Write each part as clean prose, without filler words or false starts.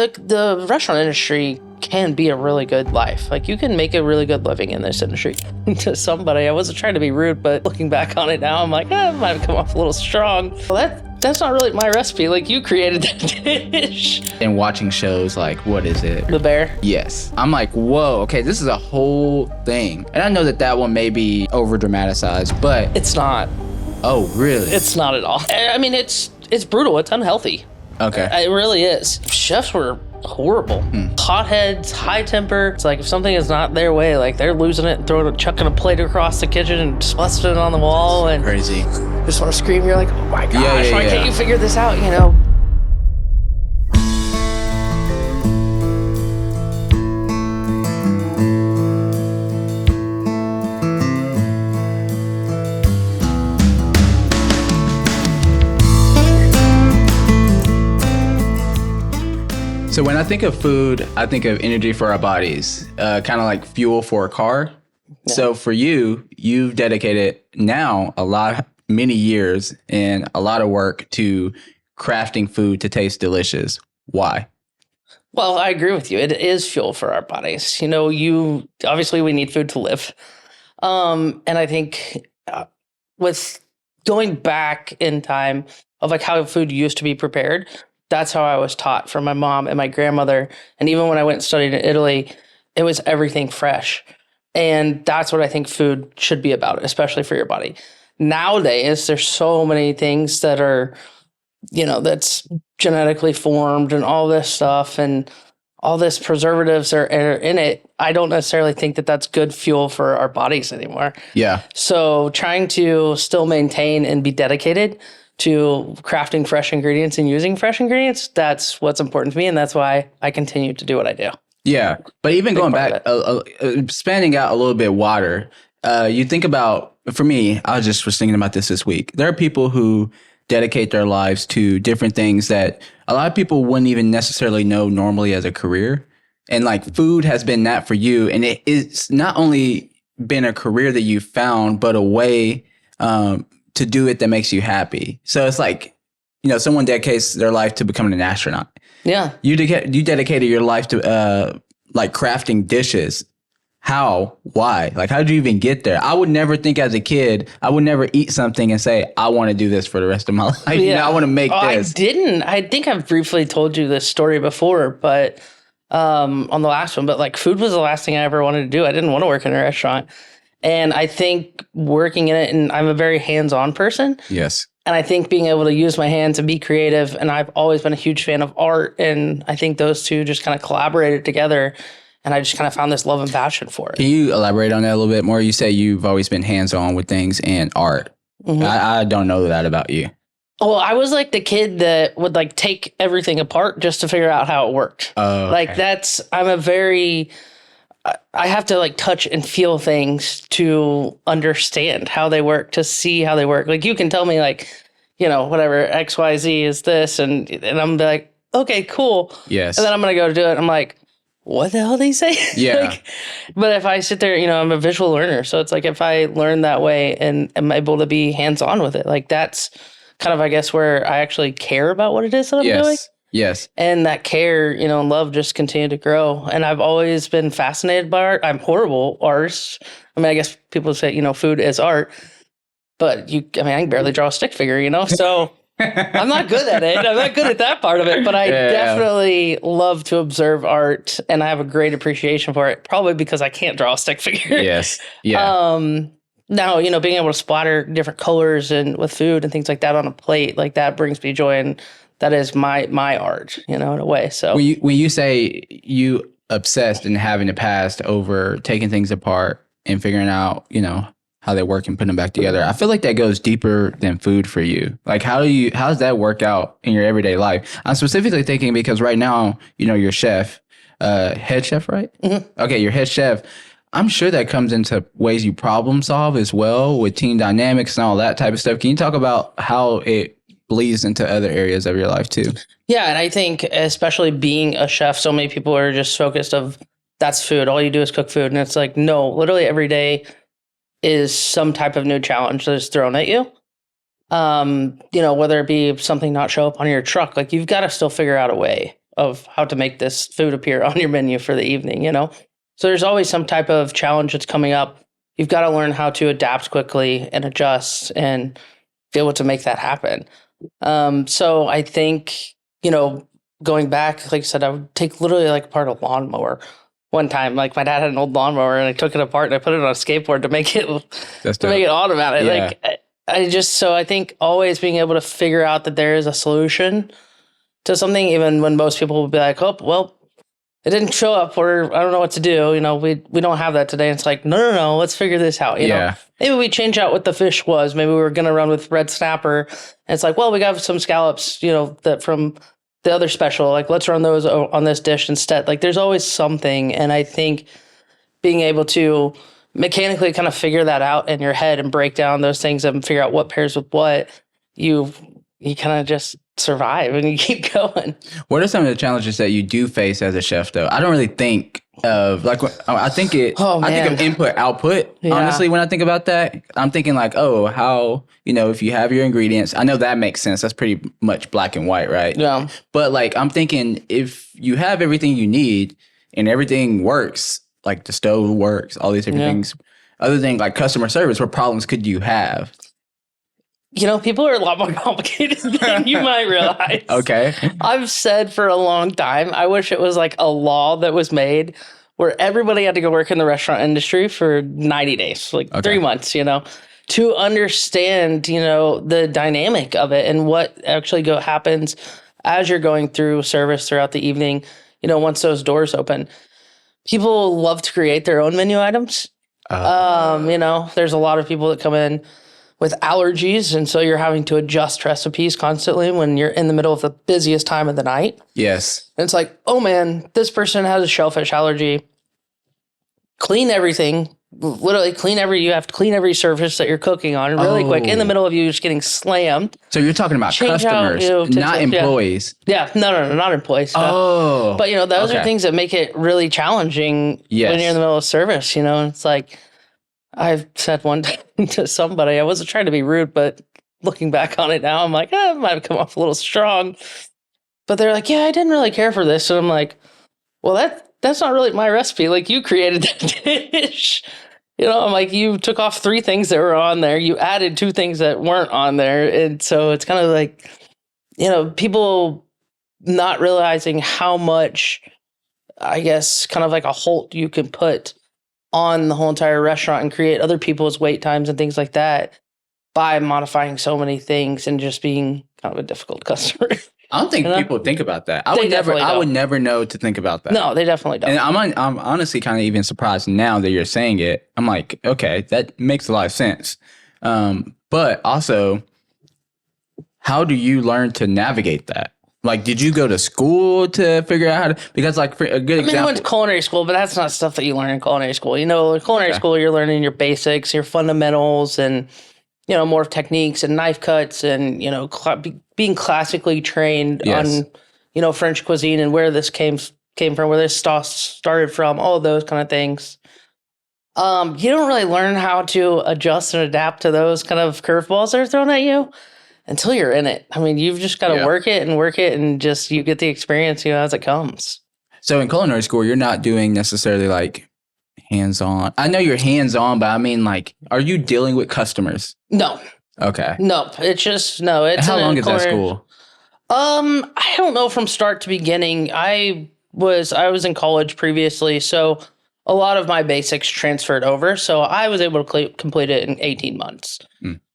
the restaurant industry can be a really good life. Like, you can make a really good living in this industry. To somebody, I wasn't trying to be rude, but looking back on it now, I'm like, it might have come off a little strong. Well, that's not really my recipe. Like, you created that dish. And watching shows like, what is it? The Bear? Yes. I'm like, whoa, okay, this is a whole thing. And I know that one may be over dramatized, but It's not. Oh, really? It's not at all. I mean, it's brutal. It's unhealthy. Okay. It really is. Chefs were horrible. Hotheads, high temper. It's like if something is not their way, like they're losing it and chucking a plate across the kitchen and just busting it on the wall. And crazy. Just want to scream. You're like, oh my gosh, why can't you figure this out, So when I think of food, I think of energy for our bodies, kind of like fuel for a car. Yeah. So for you, you've dedicated now many years and a lot of work to crafting food to taste delicious. Why? Well, I agree with you. It is fuel for our bodies. Obviously we need food to live. And I think with going back in time of like how food used to be prepared, that's how I was taught from my mom and my grandmother. And even when I went and studied in Italy, it was everything fresh. And that's what I think food should be about, especially for your body. Nowadays, there's so many things that are, that's genetically formed and all this stuff and all this preservatives are in it. I don't necessarily think that that's good fuel for our bodies anymore. Yeah. So trying to still maintain and be dedicated to crafting fresh ingredients and using fresh ingredients, that's what's important to me. And that's why I continue to do what I do. Yeah. But even going back, expanding out a little bit wider, you think about, for me, I was thinking about this week. There are people who dedicate their lives to different things that a lot of people wouldn't even necessarily know normally as a career. And like food has been that for you. And it's not only been a career that you found, but a way, to do it that makes you happy. So it's like, someone dedicates their life to becoming an astronaut. Yeah. You dedicated your life to like crafting dishes. How? Why? Like, how did you even get there? I would never think as a kid, I would never eat something and say, I want to do this for the rest of my life. Yeah. I want to make this. I didn't. I think I've briefly told you this story before, but on the last one, but like food was the last thing I ever wanted to do. I didn't want to work in a restaurant. And I think working in it, and I'm a very hands-on person. Yes. And I think being able to use my hands and be creative, and I've always been a huge fan of art, and I think those two just kind of collaborated together, and I just kind of found this love and passion for it. Can you elaborate on that a little bit more? You say you've always been hands-on with things and art. Mm-hmm. I don't know that about you. Well, I was like the kid that would like take everything apart just to figure out how it worked. Oh, okay. I have to like touch and feel things to understand how they work, to see how they work. Like you can tell me like, whatever XYZ is this. And I'm like, okay, cool. Yes. And then I'm going to go do it. I'm like, what the hell did he say? Yeah. But if I sit there, I'm a visual learner. So it's like, if I learn that way and am able to be hands-on with it, like that's kind of, I guess, where I actually care about what it is that I'm doing. Yes. And that care, and love just continued to grow. And I've always been fascinated by art. I'm horrible artist. I mean, I guess people say, food is art, but I can barely draw a stick figure, so I'm not good at it. I'm not good at that part of it, but I definitely love to observe art and I have a great appreciation for it, probably because I can't draw a stick figure. Yes. Yeah. Now, being able to splatter different colors and with food and things like that on a plate, like that brings me joy. And that is my art, in a way. So when you say you obsessed and having the past over taking things apart and figuring out, how they work and putting them back together, I feel like that goes deeper than food for you. Like, how does that work out in your everyday life? I'm specifically thinking because right now, you're chef, head chef, right? Mm-hmm. Okay, you're head chef. I'm sure that comes into ways you problem solve as well with team dynamics and all that type of stuff. Can you talk about how it bleeds into other areas of your life too? Yeah. And I think especially being a chef, so many people are just focused of that's food. All you do is cook food. And it's like, no, literally every day is some type of new challenge that is thrown at you. Whether it be something not show up on your truck, like you've got to still figure out a way of how to make this food appear on your menu for the evening, you know? So there's always some type of challenge that's coming up. You've got to learn how to adapt quickly and adjust and be able to make that happen. So I think, you know, going back, like I said, I would take literally like apart a lawnmower. One time, like my dad had an old lawnmower and I took it apart and I put it on a skateboard to make it make it automatic. Yeah. Like I think always being able to figure out that there is a solution to something, even when most people will be like, oh, well, it didn't show up, or I don't know what to do. You know, we don't have that today. It's like, no, let's figure this out. You know, maybe we change out what the fish was. Maybe we were going to run with red snapper. And it's like, well, we got some scallops, you know, that from the other special, like let's run those on this dish instead. Like there's always something. And I think being able to mechanically kind of figure that out in your head and break down those things and figure out what pairs with what, you kind of just survive and you keep going. What are some of the challenges that you do face as a chef though? I don't really think of like, I think of input output. Yeah. Honestly, when I think about that, I'm thinking like, oh, how, you know, if you have your ingredients, I know that makes sense. That's pretty much black and white, right? Yeah. But like, I'm thinking if you have everything you need and everything works, like the stove works, all these different things, other than like customer service, what problems could you have? You know, people are a lot more complicated than you might realize. Okay. I've said for a long time, I wish it was like a law that was made where everybody had to go work in the restaurant industry for 90 days, like 3 months, you know, to understand, you know, the dynamic of it and what actually happens as you're going through service throughout the evening, you know, once those doors open. People love to create their own menu items. You know, there's a lot of people that come in with allergies, and so you're having to adjust recipes constantly when you're in the middle of the busiest time of the night. Yes. And it's like, oh man, this person has a shellfish allergy. Clean everything. Literally you have to clean every surface that you're cooking on really quick in the middle of you just getting slammed. So you're talking about customers, not employees. Yeah. No, not employees. But you know, those are things that make it really challenging when you're in the middle of service, you know, and it's like, I've said one time to somebody, I wasn't trying to be rude, but looking back on it now, I'm like, it might have come off a little strong. But they're like, yeah, I didn't really care for this. And I'm like, well, that's not really my recipe. Like, you created that dish. You know, I'm like, you took off 3 things that were on there. You added 2 things that weren't on there. And so it's kind of like, you know, people not realizing how much, I guess, kind of like a halt you can put on the whole entire restaurant and create other people's wait times and things like that by modifying so many things and just being kind of a difficult customer. I don't think people think about that. I would never know to think about that. No, they definitely don't. And I'm honestly kind of even surprised now that you're saying it. I'm like, okay, that makes a lot of sense. But also, how do you learn to navigate that? Like, did you go to school to figure out how to? Because, like, for a good example, I went to culinary school, but that's not stuff that you learn in culinary school. You know, in culinary school, you're learning your basics, your fundamentals, and you know, more techniques and knife cuts, and you know, being classically trained on, you know, French cuisine and where this came from, where this sauce started from, all of those kind of things. You don't really learn how to adjust and adapt to those kind of curveballs that are thrown at you until you're in it. I mean, you've just got to work it, and just you get the experience, you know, as it comes. So in culinary school, you're not doing necessarily like hands-on. I know you're hands-on, but I mean, like, are you dealing with customers? No. Okay. No, it's just no. It's how long is that school? I don't know from start to beginning. I was in college previously, so a lot of my basics transferred over. So I was able to complete it in 18 months.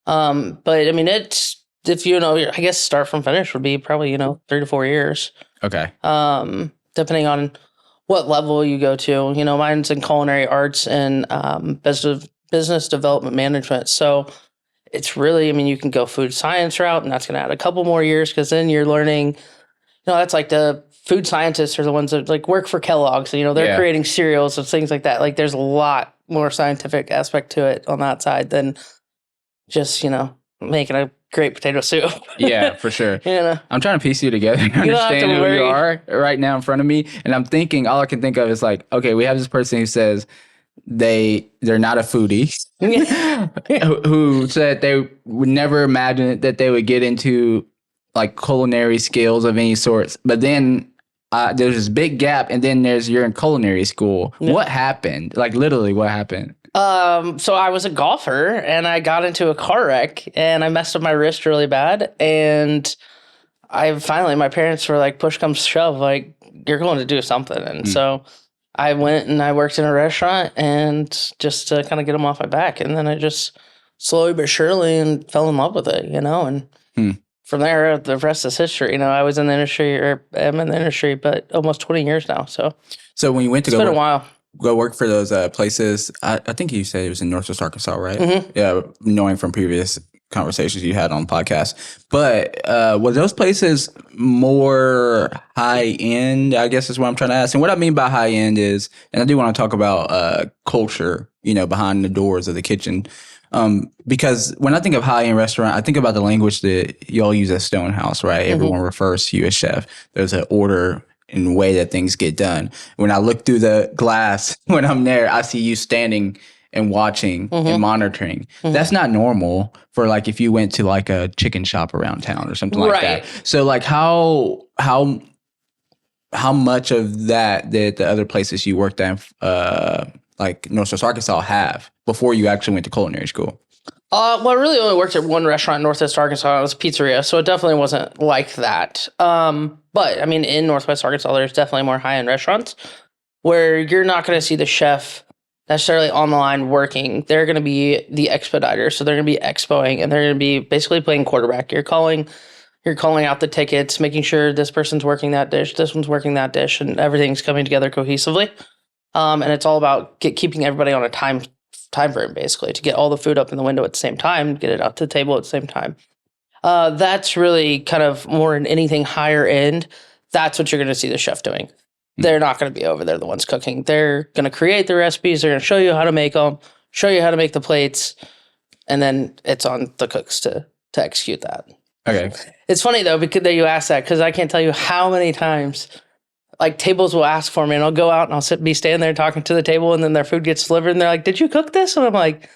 But I mean, it's, if you know, I guess start from finish would be probably, you know, 3 to 4 years. Okay. Depending on what level you go to. You know, mine's in culinary arts and business development management. So it's really, I mean, you can go food science route, and that's going to add a couple more years because then you're learning, you know, that's like the food scientists are the ones that like work for Kellogg's. So, you know, they're creating cereals and things like that. Like there's a lot more scientific aspect to it on that side than just, you know, making a great potato soup. Yeah, for sure. You know? I'm trying to piece you together and understand who you are right now in front of me. And I'm thinking, all I can think of is like, okay, we have this person who says they're not a foodie, who said they would never imagine that they would get into like culinary skills of any sorts. But then there's this big gap, and then you're in culinary school. Yeah. What happened? Like literally, what happened? So I was a golfer and I got into a car wreck and I messed up my wrist really bad. And my parents were like, push comes to shove, like, you're going to do something. And so I went and I worked in a restaurant and just to kind of get them off my back. And then I just slowly but surely and fell in love with it, and from there, the rest is history. I was in the industry, or am in the industry, but almost 20 years now. So when you went to it's been a while. Go work for those places, I think you said it was in Northwest Arkansas, right? Mm-hmm. Yeah, knowing from previous conversations you had on podcasts. But were those places more high end, I guess is what I'm trying to ask. And what I mean by high end is, and I do want to talk about culture, behind the doors of the kitchen. Because when I think of high end restaurant, I think about the language that y'all use at StoneHouse, right? Mm-hmm. Everyone refers to you as chef. There's an order and way that things get done. When I look through the glass, when I'm there, I see you standing and watching and monitoring. That's not normal for like if you went to like a chicken shop around town or something like that. So like how much of that did the other places you worked at, like Northwest Arkansas, have before you actually went to culinary school? Well, I really only worked at one restaurant in Northwest Arkansas. It was a pizzeria, so it definitely wasn't like that. But I mean, in Northwest Arkansas, there's definitely more high-end restaurants where you're not going to see the chef necessarily on the line working. They're going to be the expediter, so they're going to be expoing, and they're going to be basically playing quarterback. You're calling out the tickets, making sure this person's working that dish, this one's working that dish, and everything's coming together cohesively. And it's all about keeping everybody on a time frame, basically, to get all the food up in the window at the same time, get it out to the table at the same time. That's really kind of more in anything higher end. That's what you're going to see the chef doing. They're not going to be over there the ones cooking. They're going to create the recipes. They're going to show you how to make them, show you how to make the plates, and then it's on the cooks to execute that. Okay. It's funny, though, because that you asked that, because I can't tell you how many times like tables will ask for me, and I'll go out and I'll be standing there talking to the table, and then their food gets delivered, and they're like, "Did you cook this?" And I'm like,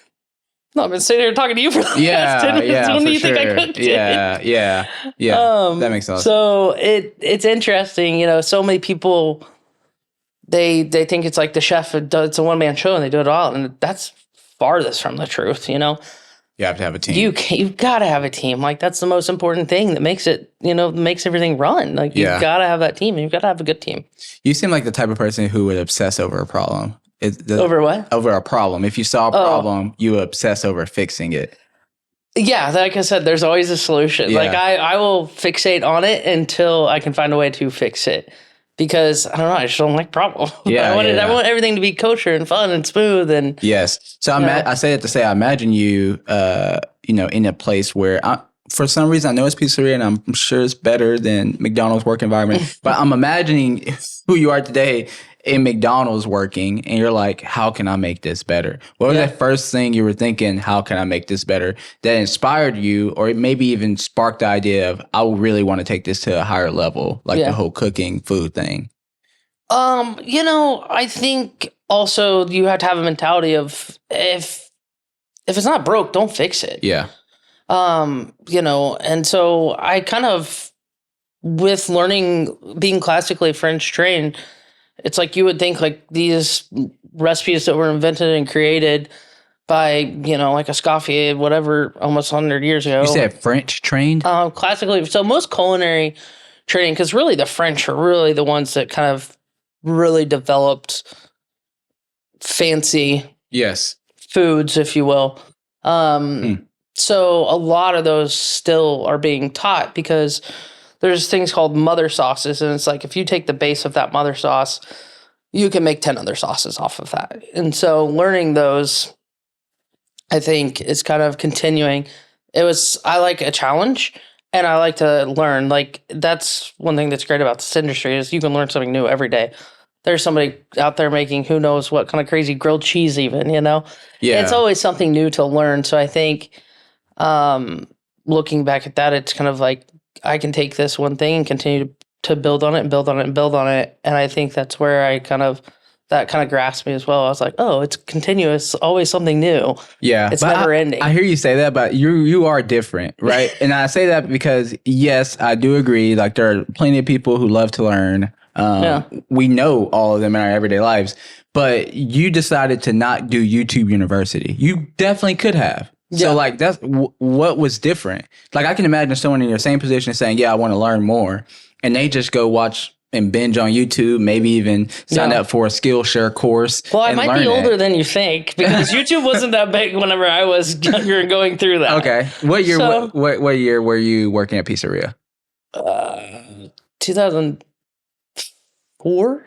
"No, I've been sitting here talking to you for the last 10 minutes. When do you think I cooked it?" Yeah. That makes sense. So it's interesting, so many people they think it's like the chef, it's a one-man show and they do it all, and that's farthest from the truth. You have to have a team. You've got to have a team. Like, that's the most important thing that makes it, makes everything run. Like, you've got to have that team. You've got to have a good team. You seem like the type of person who would obsess over a problem. Over what? Over a problem. If you saw a problem, you obsess over fixing it. Yeah, like I said, there's always a solution. Yeah. Like, I will fixate on it until I can find a way to fix it. Because, I don't know, I just don't like problems. Yeah, I want everything to be kosher and fun and smooth. And yes. So I say it to say, I imagine you, in a place where, for some reason, I know it's pizzeria and I'm sure it's better than McDonald's work environment. But I'm imagining who you are today in McDonald's working, and you're like, how can I make this better? What was that first thing you were thinking, how can I make this better, that inspired you, or maybe even sparked the idea of, I really want to take this to a higher level, like the whole cooking food thing? I think also you have to have a mentality of, if it's not broke, don't fix it. Yeah. And so I kind of, with learning, being classically French trained, it's like you would think like these recipes that were invented and created by, like Escoffier, whatever, almost 100 years ago. You said French trained? Classically. So most culinary training, because really the French are really the ones that kind of really developed fancy foods, if you will. So a lot of those still are being taught because there's things called mother sauces, and it's like if you take the base of that mother sauce, you can make 10 other sauces off of that. And so learning those, I think, is kind of continuing. I like a challenge, and I like to learn. Like, that's one thing that's great about this industry is you can learn something new every day. There's somebody out there making who knows what kind of crazy grilled cheese even, Yeah. It's always something new to learn. So I think looking back at that, it's kind of like, I can take this one thing and continue to build on it and build on it and build on it. And I think that's where that kind of grasped me as well. I was like, oh, it's continuous, always something new. Yeah. It's never ending. I hear you say that, but you are different, right? And I say that because, yes, I do agree. Like, there are plenty of people who love to learn. We know all of them in our everyday lives, but you decided to not do YouTube University. You definitely could have. So like that's what was different. Like I can imagine someone in your same position saying, yeah, I want to learn more. And they just go watch and binge on YouTube, maybe even sign up for a Skillshare course. Well, I might be older than you think because YouTube wasn't that big whenever I was younger and going through that. Okay. What year, what year were you working at Pizzeria? 2004.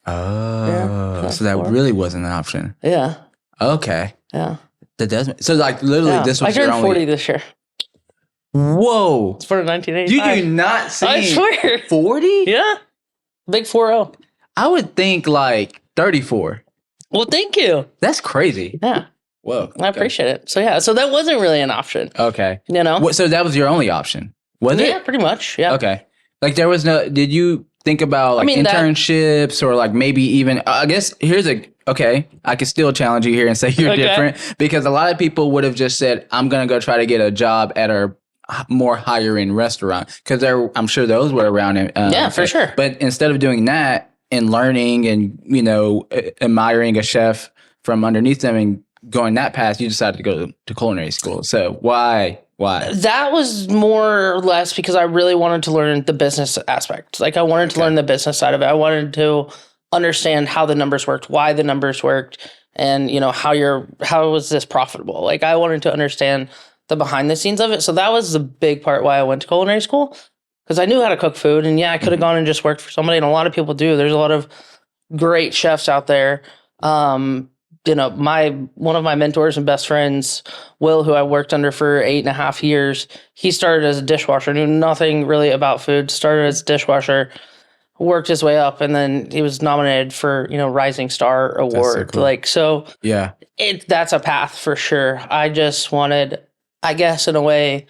Oh, so that really wasn't an option. Yeah. Okay. Yeah. That does. So like literally this was I turned 40 this year. Whoa. It's for 1985. You do not seem I swear. 40? Yeah. Big 4-0. I would think like 34. Well, thank you. That's crazy. Yeah. Whoa. I appreciate it. So yeah, so that wasn't really an option. Okay. You know? So that was your only option, was it? Yeah, pretty much. Yeah. Okay. Like there was no, did you think about like internships or like maybe even, I guess okay, I can still challenge you here and say you're different because a lot of people would have just said, I'm going to go try to get a job at a more higher end restaurant because I'm sure those were around. Yeah, for sure. But instead of doing that and learning and, admiring a chef from underneath them and going that path, you decided to go to culinary school. So why? That was more or less because I really wanted to learn the business aspect. Like I wanted to learn the business side of it. I wanted to understand how the numbers worked, why the numbers worked, and how was this profitable? Like I wanted to understand the behind the scenes of it. So that was the big part why I went to culinary school because I knew how to cook food. And I could have gone and just worked for somebody. And a lot of people do. There's a lot of great chefs out there. One of my mentors and best friends, Will, who I worked under for 8.5 years, he started as a dishwasher, knew nothing really about food, started as a dishwasher, worked his way up, and then he was nominated for, Rising Star Award. So cool. That's a path for sure. I just wanted, I guess, in a way,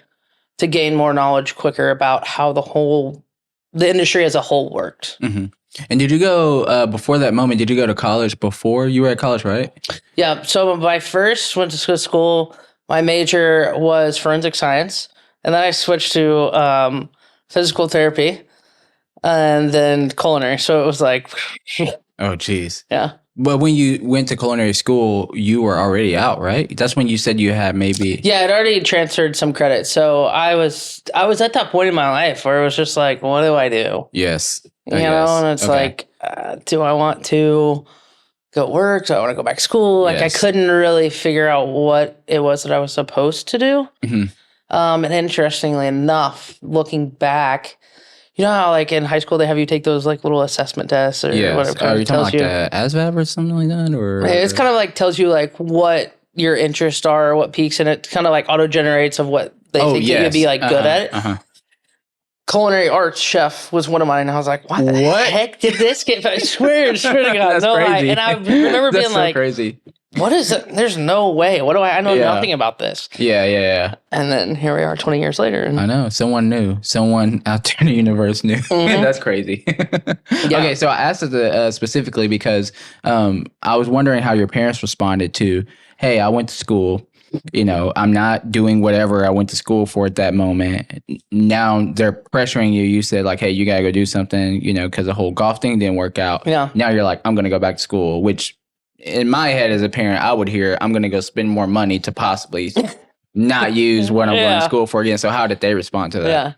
to gain more knowledge quicker about how the industry as a whole worked. Mm-hmm. And did you go, before that moment, did you go to college before you were at college, right? Yeah. So when I first went to school, my major was forensic science. And then I switched to physical therapy and then culinary. So it was like... Oh, geez. Yeah. But when you went to culinary school, you were already out, right? That's when you said you had maybe... Yeah, I'd already transferred some credit. So I was at that point in my life where it was just like, what do I do? Yes. And it's like, do I want to go work? Do I want to go back to school? Like I couldn't really figure out what it was that I was supposed to do. Mm-hmm. And interestingly enough, looking back, you know how like in high school they have you take those like little assessment tests or whatever. Are you talking like the ASVAB or something like that? Or it's kind of like tells you like what your interests are, what peaks, and it kind of like auto generates of what they think that you'd be like good at it. Culinary arts chef was one of mine, and I was like, "What the heck did this get?" I swear to God, that's crazy. And I remember being like, "Crazy. What is it? There's no way. What do I know nothing about this." Yeah. And then here we are 20 years later. And I know. Someone knew. Someone out there in the universe knew. Mm-hmm. That's crazy. Okay, so I asked it specifically because I was wondering how your parents responded to, hey, I went to school. I'm not doing whatever I went to school for at that moment. Now they're pressuring you. You said like, hey, you got to go do something, because the whole golf thing didn't work out. Yeah. Now you're like, I'm going to go back to school, which in my head as a parent, I would hear, I'm going to go spend more money to possibly not use what I'm going to school for again. So how did they respond to that? Yeah.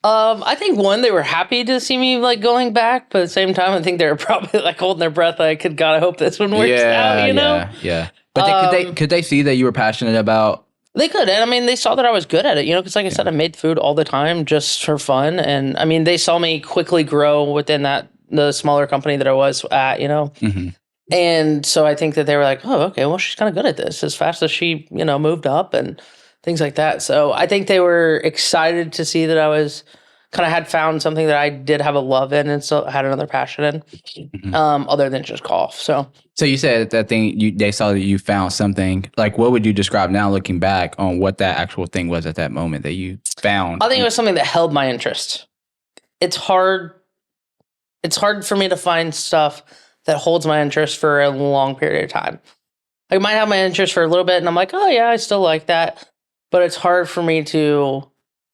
I think they were happy to see me like going back, but at the same time, I think they were probably like holding their breath. Like, God, I hope this one works out, Yeah. But could they see that you were passionate about? They could. And I mean, they saw that I was good at it, because like I said, I made food all the time just for fun. And I mean, they saw me quickly grow within the smaller company that I was at, Mm-hmm. And so I think that they were like, oh, okay, well, she's kind of good at this as fast as she, moved up and things like that. So I think they were excited to see that I was kind of had found something that I did have a love in and still had another passion in, mm-hmm. Other than just golf. So you said that thing, they saw that you found something. Like, what would you describe now looking back on what that actual thing was at that moment that you found? I think it was something that held my interest. It's hard for me to find stuff that holds my interest for a long period of time. I might have my interest for a little bit and I'm like, oh yeah, I still like that. But it's hard for me to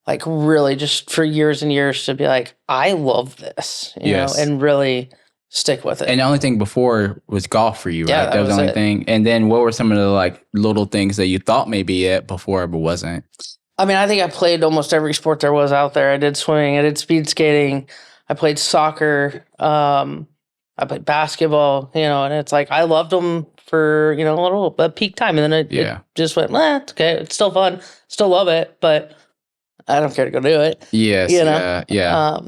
like really just for years and years to be like, I love this, you know, and really stick with it. And the only thing before was golf for you, right? Yeah, That was the only thing. And then what were some of the like little things that you thought may be it before but wasn't? I mean, I think I played almost every sport there was out there. I did swimming, I did speed skating, I played soccer, I played basketball, you know, and it's like I loved them for, you know, a peak time. And then it just went, it's okay. It's still fun. Still love it, but I don't care to go do it. Yes. You know? Yeah.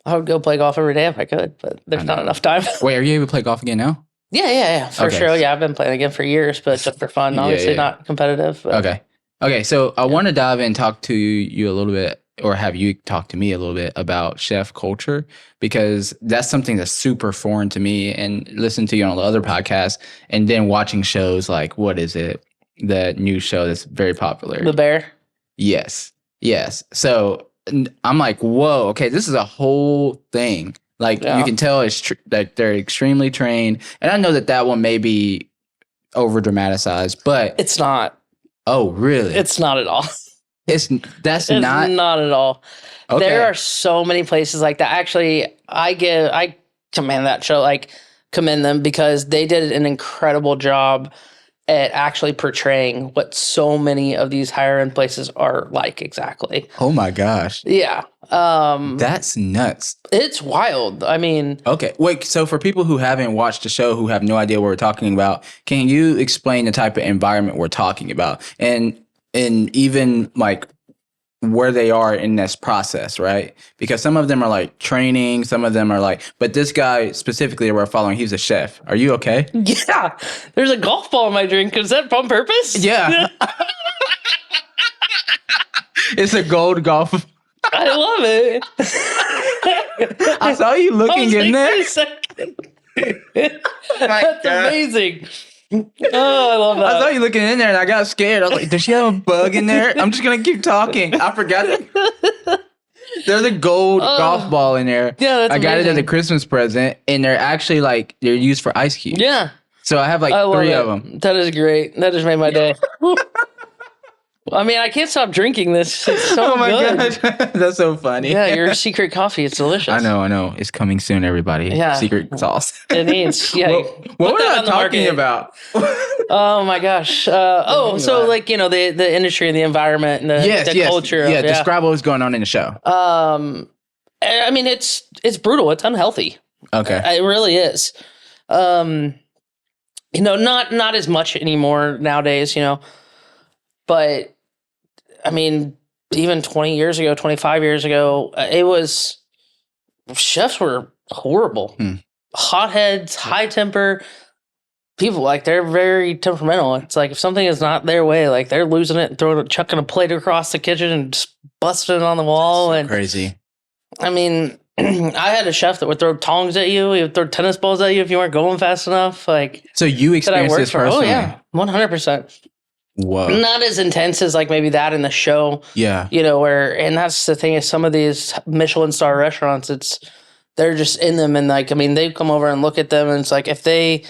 I would go play golf every day if I could, but there's not enough time. Wait, are you able to play golf again now? Yeah, for sure. Yeah, I've been playing again for years, but just for fun. Obviously not competitive. But. Okay, so I want to dive in and talk to you a little bit, or have you talk to me a little bit about chef culture, because that's something that's super foreign to me, and listen to you on the other podcasts, and then watching shows like, what is it? The new show that's very popular. The Bear? Yes. So I'm like, whoa, okay, this is a whole thing. Like you can tell that they're extremely trained. And I know that one may be over dramatized, but it's not. Oh, really? It's not at all. It's not at all. Okay. There are so many places like that. Actually, I commend that show, like commend them, because they did an incredible job at actually portraying what so many of these higher end places are like exactly. Oh my gosh. Yeah. That's nuts. It's wild. I mean, okay. Wait, so for people who haven't watched the show, who have no idea what we're talking about, can you explain the type of environment we're talking about? And even like where they are in this process, right? Because some of them are like training, some of them are like, but this guy specifically that we're following, he's a chef. Are you okay? Yeah. There's a golf ball in my drink. Is that on purpose? Yeah. It's a gold golf. I love it. I saw you looking in there. That's amazing. Oh, I love that. I saw you looking in there and I got scared. I was like, does she have a bug in there? I'm just going to keep talking. I forgot it. There's a gold golf ball in there. Yeah, that's I got amazing. it as a Christmas present, and they're actually like, they're used for ice cubes. Yeah. So I have like 3 of them. That is great. That just made my day. I mean, I can't stop drinking this. It's so good. Gosh. That's so funny. Yeah, your secret coffee. It's delicious. I know. It's coming soon, everybody. Yeah. Secret sauce. It needs. Yeah. What were I talking about? Oh my gosh. So like, you know, the industry and the environment and the culture. Yeah, describe what was going on in the show. I mean, it's brutal. It's unhealthy. Okay. It really is. You know, not as much anymore nowadays, you know, but I mean, even 20 years ago, 25 years ago, chefs were horrible. Hotheads, high temper people, like they're very temperamental. It's like if something is not their way, like they're losing it and chucking a plate across the kitchen and just busting it on the wall. And crazy. I mean, I had a chef that would throw tongs at you. He would throw tennis balls at you if you weren't going fast enough. Like, so you experienced this personally? Oh yeah, 100%. Whoa. Not as intense as like maybe that in the show. Yeah. You know, and that's the thing is some of these Michelin star restaurants, they're just in them. And like, I mean, they come over and look at them and it's like, if they,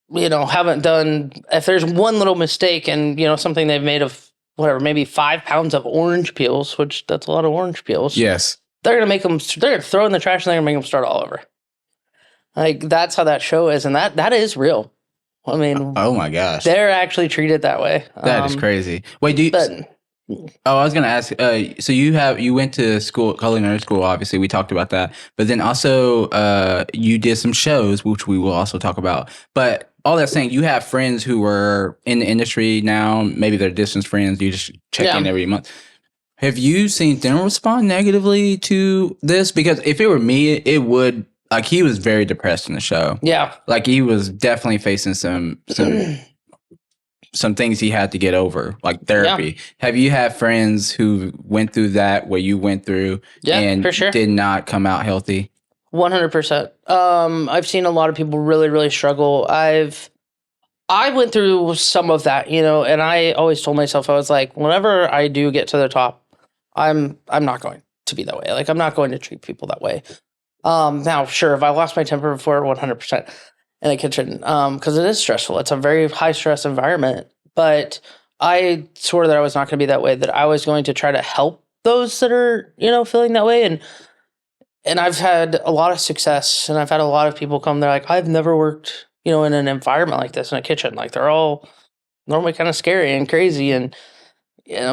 you know, if there's one little mistake and, you know, something they've made of whatever, maybe 5 pounds of orange peels, which that's a lot of orange peels. Yes. They're going to throw in the trash and they're going to make them start all over. Like that's how that show is. And that is real. I mean, oh my gosh, they're actually treated that way. That is crazy. Wait, I was gonna ask. So you went to school, culinary school. Obviously, we talked about that. But then also, you did some shows, which we will also talk about. But all that saying, you have friends who are in the industry now. Maybe they're distance friends. You just check in every month. Have you seen them respond negatively to this? Because if it were me, it would. Like he was very depressed in the show. Yeah. Like he was definitely facing some things he had to get over, like therapy. Yeah. Have you had friends who went through that, what you went through, and for sure. did not come out healthy? 100%. I've seen a lot of people really, really struggle. I went through some of that, you know, and I always told myself, I was like, whenever I do get to the top, I'm not going to be that way. Like I'm not going to treat people that way. Now, sure, if I lost my temper before, 100% in the kitchen, because it is stressful. It's a very high stress environment. But I swore that I was not going to be that way, that I was going to try to help those that are, feeling that way. And I've had a lot of success, and I've had a lot of people come. They're like, I've never worked, in an environment like this in a kitchen. Like, they're all normally kind of scary and crazy, and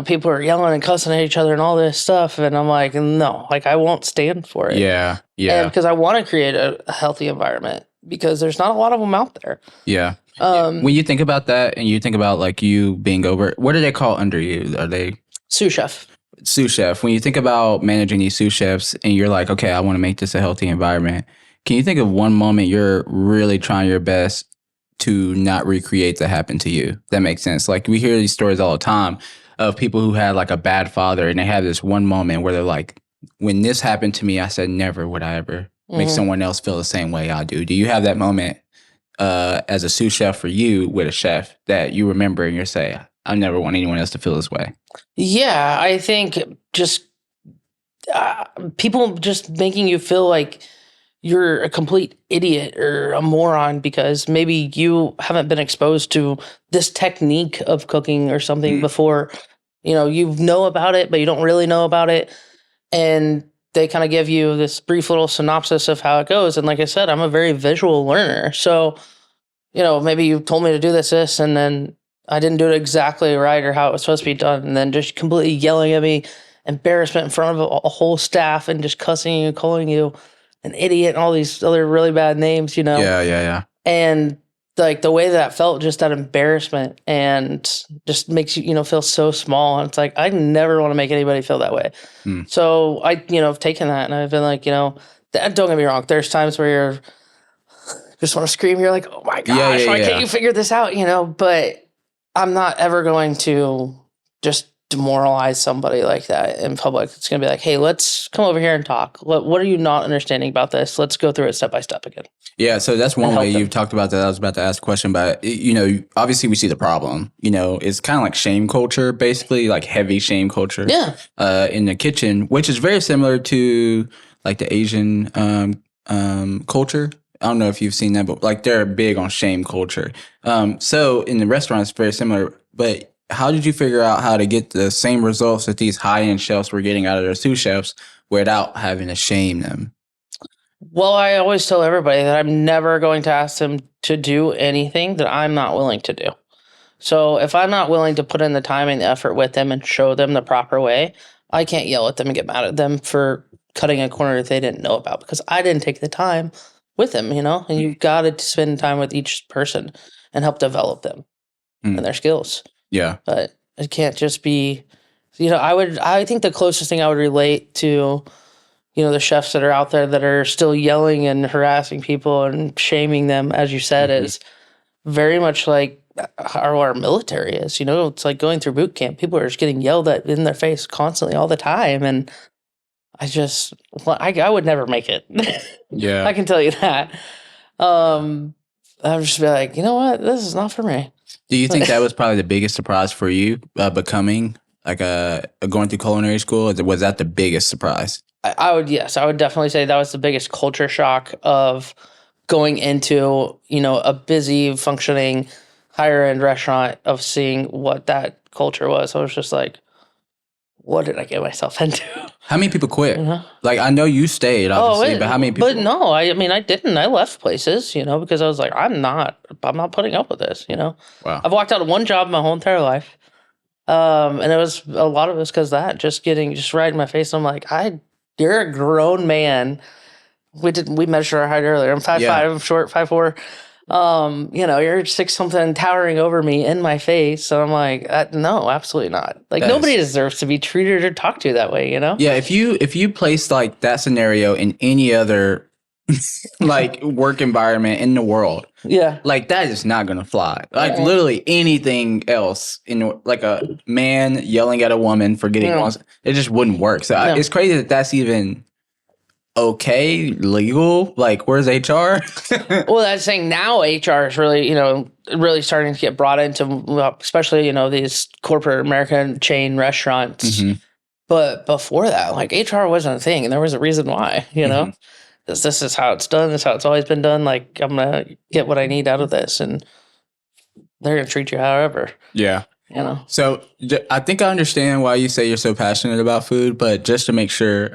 people are yelling and cussing at each other and all this stuff. And I'm like, no, like, I won't stand for it. Yeah. And because I want to create a healthy environment, because there's not a lot of them out there. Yeah. When you think about that, and you think about like you being over, what do they call under you? Are they sous chef? Sous chef. When you think about managing these sous chefs, and you're like, okay, I want to make this a healthy environment. Can you think of one moment you're really trying your best to not recreate that happened to you? That makes sense. Like, we hear these stories all the time of people who had like a bad father, and they have this one moment where they're like, when this happened to me, I said, never would I ever make someone else feel the same way I do. Do you have that moment as a sous chef for you with a chef that you remember and you're saying, I never want anyone else to feel this way? Yeah, I think just people just making you feel like you're a complete idiot or a moron because maybe you haven't been exposed to this technique of cooking or something before. You know about it, but you don't really know about it. And they kind of give you this brief little synopsis of how it goes. And like I said, I'm a very visual learner. So, maybe you told me to do this, and then I didn't do it exactly right or how it was supposed to be done. And then just completely yelling at me, embarrassment in front of a whole staff, and just cussing you, calling you an idiot and all these other really bad names, Yeah. And like the way that felt, just that embarrassment, and just makes you, feel so small. And it's like, I never want to make anybody feel that way. So I, have taken that, and I've been like, don't get me wrong. There's times where you're just want to scream. You're like, oh my gosh, why can't you figure this out? But I'm not ever going to just demoralize somebody like that in public. It's going to be like, hey, let's come over here and talk. What are you not understanding about this? Let's go through it step by step again. Yeah, so that's one way you've talked about that. I was about to ask a question, but, obviously we see the problem. It's kind of like shame culture, basically, like heavy shame culture in the kitchen, which is very similar to like the Asian culture. I don't know if you've seen that, but like they're big on shame culture. So in the restaurant, it's very similar. But how did you figure out how to get the same results that these high-end chefs were getting out of their sous chefs without having to shame them? Well, I always tell everybody that I'm never going to ask them to do anything that I'm not willing to do. So if I'm not willing to put in the time and the effort with them and show them the proper way, I can't yell at them and get mad at them for cutting a corner that they didn't know about, because I didn't take the time with them, and you've got to spend time with each person and help develop them and their skills. Yeah. But it can't just be, I think the closest thing I would relate to, the chefs that are out there that are still yelling and harassing people and shaming them, as you said, is very much like how our military is. It's like going through boot camp. People are just getting yelled at in their face constantly all the time. And I would never make it. Yeah. I can tell you that. I'm just be like, you know what? This is not for me. Do you think that was probably the biggest surprise for you, becoming like going through culinary school? Was that the biggest surprise? I would definitely say that was the biggest culture shock of going into, a busy, functioning, higher end restaurant, of seeing what that culture was. I was just like, what did I get myself into? How many people quit? Like, I know you stayed, obviously, but how many people? But no, I didn't. I left places, because I was like, I'm not putting up with this, Wow. I've walked out of one job my whole entire life. And it was, a lot of it was because that, just right in my face. I'm like, you're a grown man. We measured our height earlier. I'm 5'5", I'm short, 5'4". You're 6 something towering over me in my face. So I'm like, no, absolutely not. Like, nobody deserves to be treated or talked to that way, Yeah, if you place like that scenario in any other like work environment in the world, like that is not gonna fly. Like literally anything else in like a man yelling at a woman for getting lost, it just wouldn't work. So it's crazy that that's even okay, legal. Like, where's HR? Well, that's saying now HR is really, really starting to get brought into, especially, these corporate American chain restaurants. But before that, like, HR wasn't a thing, and there was a reason why, This is how it's done. This is how it's always been done. Like, I'm going to get what I need out of this, and they're going to treat you however. Yeah. you know. So I think I understand why you say you're so passionate about food, but just to make sure,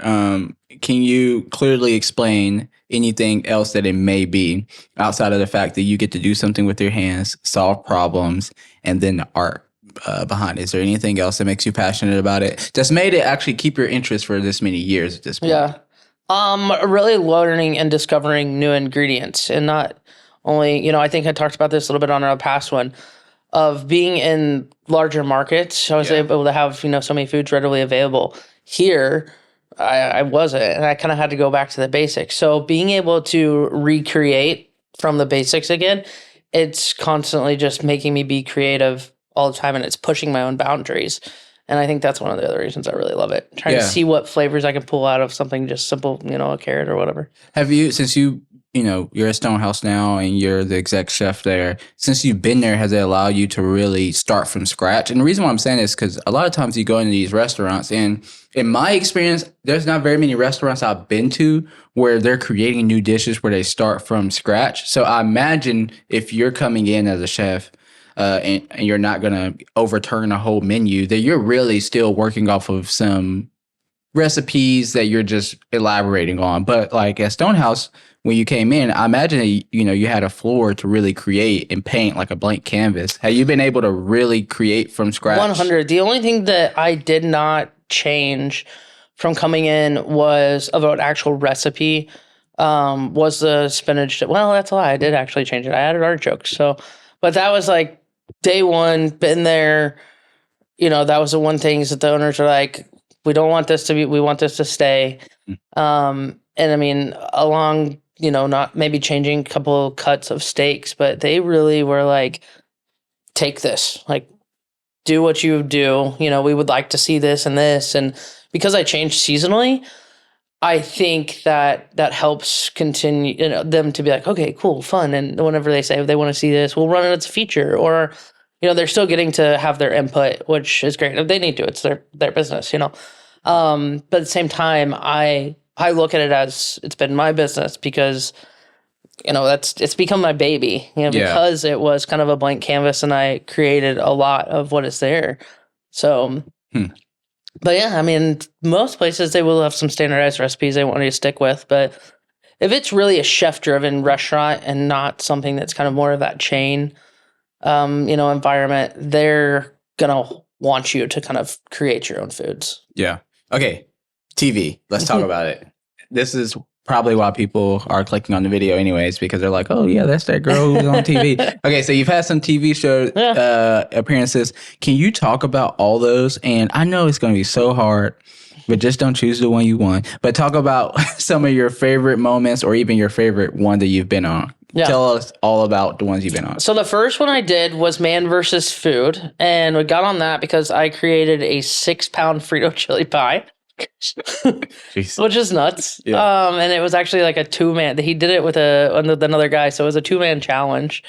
can you clearly explain anything else that it may be outside of the fact that you get to do something with your hands, solve problems, and then the art behind it? Is there anything else that makes you passionate about it? That's made it actually keep your interest for this many years at this point. Yeah. Really learning and discovering new ingredients, and not only, I think I talked about this a little bit on our past one, of being in larger markets. I was able to have, so many foods readily available. Here, I wasn't, and I kind of had to go back to the basics. So being able to recreate from the basics again, it's constantly just making me be creative all the time, and it's pushing my own boundaries. And I think that's one of the other reasons I really love it. Trying to see what flavors I can pull out of something just simple, a carrot or whatever. Have you, since you're at StoneHouse now and you're the exec chef there, since you've been there, has it allowed you to really start from scratch? And the reason why I'm saying this is because a lot of times you go into these restaurants, and in my experience, there's not very many restaurants I've been to where they're creating new dishes where they start from scratch. So I imagine if you're coming in as a chef, and you're not going to overturn a whole menu, that you're really still working off of some recipes that you're just elaborating on. But like at StoneHouse, when you came in, I imagine that, you had a floor to really create and paint like a blank canvas. Have you been able to really create from scratch? 100. The only thing that I did not change from coming in was of an actual recipe, was the spinach. Well, that's a lie. I did actually change it. I added artichokes. But that was like day one, been there. That was the one thing is that the owners are like, we want this to stay. And I mean, along, not maybe changing a couple cuts of steaks, but they really were like, take this, like, do what you do. We would like to see this and this. And because I changed seasonally, I think that helps continue, them to be like, okay, cool, fun. And whenever they say they want to see this, we'll run it as a feature, or, they're still getting to have their input, which is great. If they need to, it's their business, But at the same time, I look at it as it's been my business because, it's become my baby, because it was kind of a blank canvas and I created a lot of what is there. So, but yeah, I mean, most places they will have some standardized recipes they want you to stick with, but if it's really a chef-driven restaurant and not something that's kind of more of that chain, environment, they're gonna want you to kind of create your own foods. Yeah. Okay. TV. Let's talk about it. This is probably why people are clicking on the video anyways, because they're like, oh yeah, that's that girl who's on TV. Okay, so you've had some TV show appearances. Can you talk about all those? And I know it's going to be so hard, but just don't choose the one you want. But talk about some of your favorite moments or even your favorite one that you've been on. Yeah. Tell us all about the ones you've been on. So the first one I did was Man versus Food, and we got on that because I created a 6-pound Frito chili pie. Which is nuts. Yeah. And it was actually like a 2-man. He did it with another guy, so it was a 2-man challenge.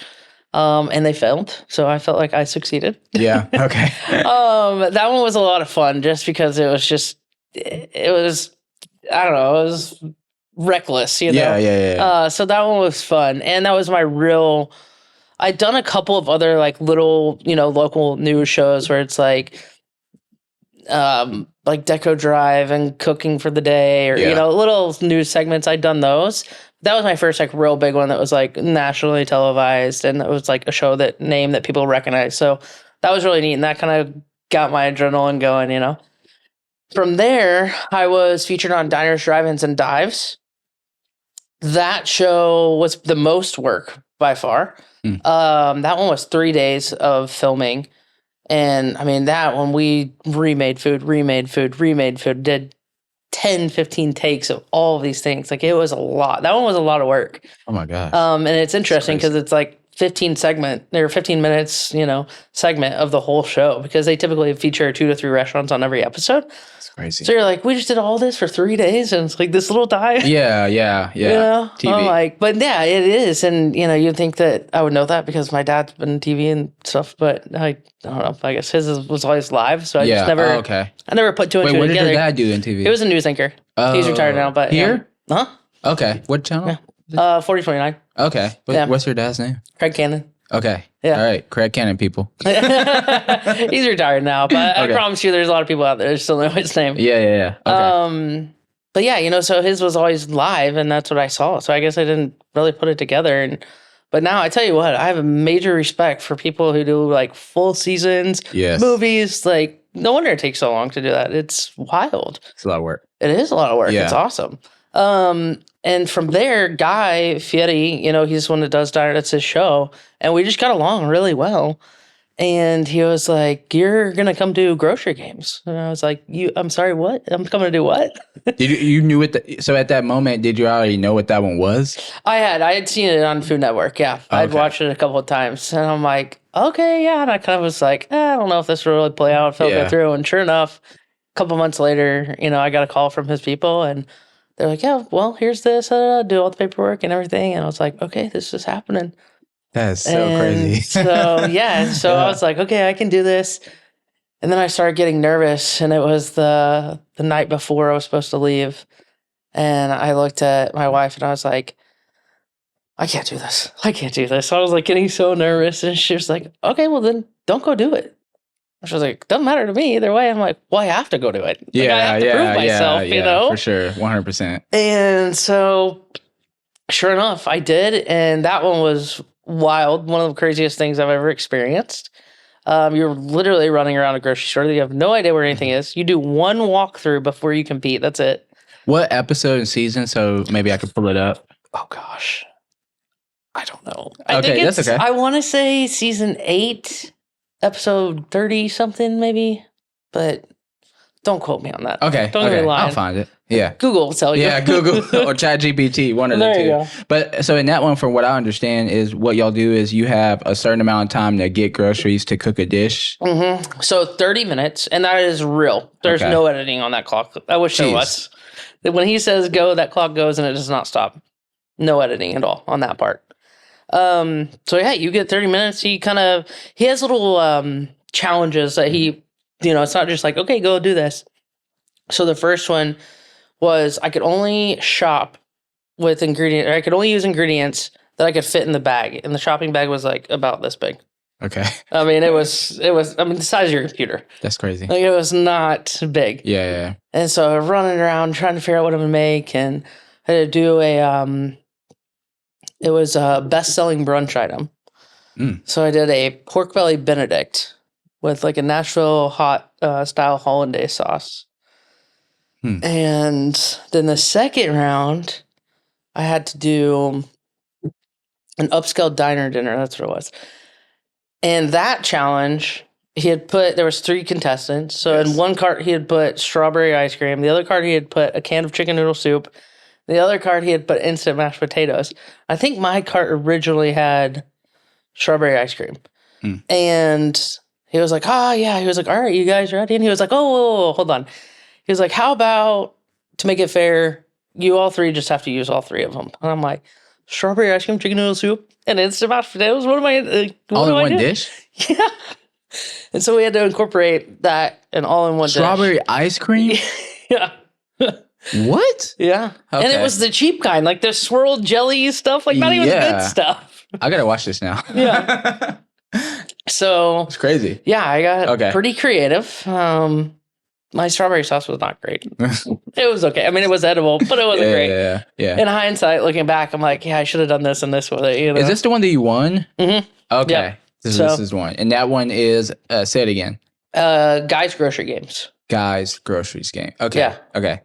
And they failed, so I felt like I succeeded. Yeah. Okay. That one was a lot of fun, just because it was I don't know, it was reckless, Yeah. So that one was fun, and that was my real. I'd done a couple of other like little, local news shows where it's like Deco Drive and Cooking for the Day, or little news segments. I'd done those. That was my first like real big one that was like nationally televised, and it was like a show that people recognize. So that was really neat, and that kind of got my adrenaline going. From there, I was featured on Diners, Drive-Ins, and Dives. That show was the most work by far. That one was 3 days of filming. And I mean, that one we remade food, did 10, 15 takes of all of these things. Like, it was a lot. That one was a lot of work. Oh my gosh. And it's interesting because it's like 15 minutes, segment of the whole show, because they typically feature 2 to 3 restaurants on every episode. That's crazy. So you're like, we just did all this for 3 days, and it's like this little dive. Yeah. TV. I'm like, but yeah, it is. And, you'd think that I would know that because my dad's been in TV and stuff, but I don't know. I guess his was always live. So I just never, I never put 2 and 2 together. What did your dad do in TV? It was a news anchor. He's retired now, but. Here? Huh? Okay. What channel? 4029. Okay. What's your dad's name? Craig Cannon. Okay. Yeah. All right. Craig Cannon, people. He's retired now, but I Okay. promise you there's a lot of people out there that still know his name. Yeah. Okay. But yeah, so his was always live, and that's what I saw. So I guess I didn't really put it together. But now I tell you what, I have a major respect for people who do like full seasons, Yes. movies. Like, no wonder it takes so long to do that. It's wild. It's a lot of work. It is a lot of work. Yeah. It's awesome. And from there, Guy Fieri, he's the one that does Diner. That's his show, and we just got along really well. And he was like, "You're gonna come do grocery games," and I was like, I'm sorry, what? I'm coming to do what?" Did you knew it? So at that moment, did you already know what that one was? I had seen it on Food Network. Yeah, I'd watched it a couple of times, and I'm like, okay, yeah. And I kind of was like, I don't know if this will really play out if it'll go through. And sure enough, a couple months later, I got a call from his people, and they're like, "Yeah, well, here's this. Do all the paperwork and everything." And I was like, okay, this is happening. That's so crazy. So yeah, I was like, okay, I can do this. And then I started getting nervous, and it was the night before I was supposed to leave. And I looked at my wife and I was like, I can't do this. I can't do this. I was like getting so nervous, and she was like, okay, well then don't go do it. She was like, doesn't matter to me either way. I'm like, well, I have to go do it. Like, I have to prove myself, for sure. 100%. And so sure enough, I did. And that one was wild. One of the craziest things I've ever experienced. You're literally running around a grocery store. You have no idea where anything is. You do one walkthrough before you compete. That's it. What episode and season? So maybe I could pull it up. Oh, gosh. I don't know. Okay, that's okay. I want to say season 8, episode 30 something maybe, but don't quote me on that. Okay. Don't get me lying. I'll find it. Yeah. Google will tell you. Yeah, Google or ChatGPT, one of the There two. you go. But so in that one, from what I understand, is what y'all do is you have a certain amount of time to get groceries to cook a dish. Mm-hmm. So 30 minutes, and that is real. There's no editing on that clock. I wish there was. When he says go, that clock goes and it does not stop. No editing at all on that part. So yeah, you get 30 minutes. He has little challenges that he, it's not just like, okay, go do this. So the first one was I could only shop with ingredients, or I could only use ingredients that I could fit in the bag. And the shopping bag was like about this big. Okay. I mean, it was the size of your computer. That's crazy. Like, it was not big. Yeah. And so I'm running around trying to figure out what I'm going to make. And I had to do it was a best-selling brunch item. So I did a pork belly Benedict with like a Nashville hot style hollandaise sauce. And then the second round, I had to do an upscale diner dinner. That's what it was. And that challenge, there was 3 contestants. So in one cart, he had put strawberry ice cream. The other cart, he had put a can of chicken noodle soup. The other cart, he had put instant mashed potatoes. I think my cart originally had strawberry ice cream. And he was like, yeah. He was like, all right, you guys ready? And he was like, oh, hold on. He was like, how about, to make it fair, you all 3 just have to use all 3 of them. And I'm like, strawberry ice cream, chicken noodle soup, and instant mashed potatoes? What am I all in one do? dish? Yeah. And so we had to incorporate that in all in one strawberry dish. Ice cream? Yeah. What? Yeah. Okay. And it was the cheap kind, like the swirled jelly stuff, like not even the good stuff. I got to watch this now. Yeah. So. It's crazy. Yeah, I got pretty creative. My strawberry sauce was not great. It was okay. I mean, it was edible, but it wasn't great. Yeah. In hindsight, looking back, I'm like, yeah, I should have done this and this with it. Is this the one that you won? Mm-hmm. Okay. Yep. This is one. And that one is, say it again. Guys Grocery Games. Guys Groceries Game. Okay. Yeah. Okay.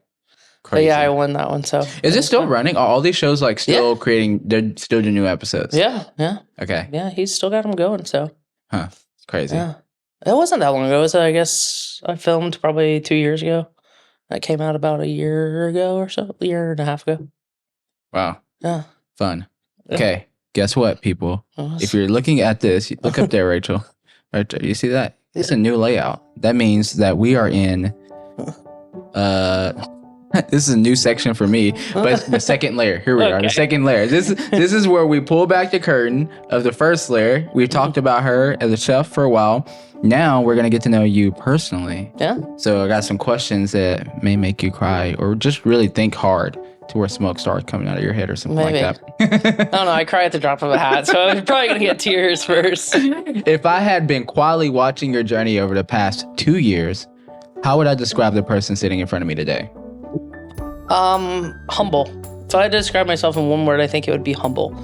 Crazy. But yeah, I won that one. So is it still running? Are all these shows like still creating? They're still doing new episodes. Yeah. Okay. Yeah, he's still got them going. So. It's crazy. Yeah. It wasn't that long ago. It was, I guess, I filmed probably 2 years ago. That came out about a year ago or so, a year and a half ago. Wow. Yeah. Fun. Okay. Guess what, people? If you're looking at this, look up there, Rachel. Right there. You see that? It's a new layout. That means that we are in. This is a new section for me, but it's the second layer. Here we are, the second layer. This is where we pull back the curtain of the first layer. We've talked about her as a chef for a while. Now we're gonna get to know you personally. Yeah. So I got some questions that may make you cry or just really think hard to where smoke starts coming out of your head or something Maybe. like that. I don't know. I cry at the drop of a hat, so I'm probably gonna get tears first. If I had been quietly watching your journey over the past 2 years, how would I describe the person sitting in front of me today? Humble. So I describe myself in one word. I think it would be humble.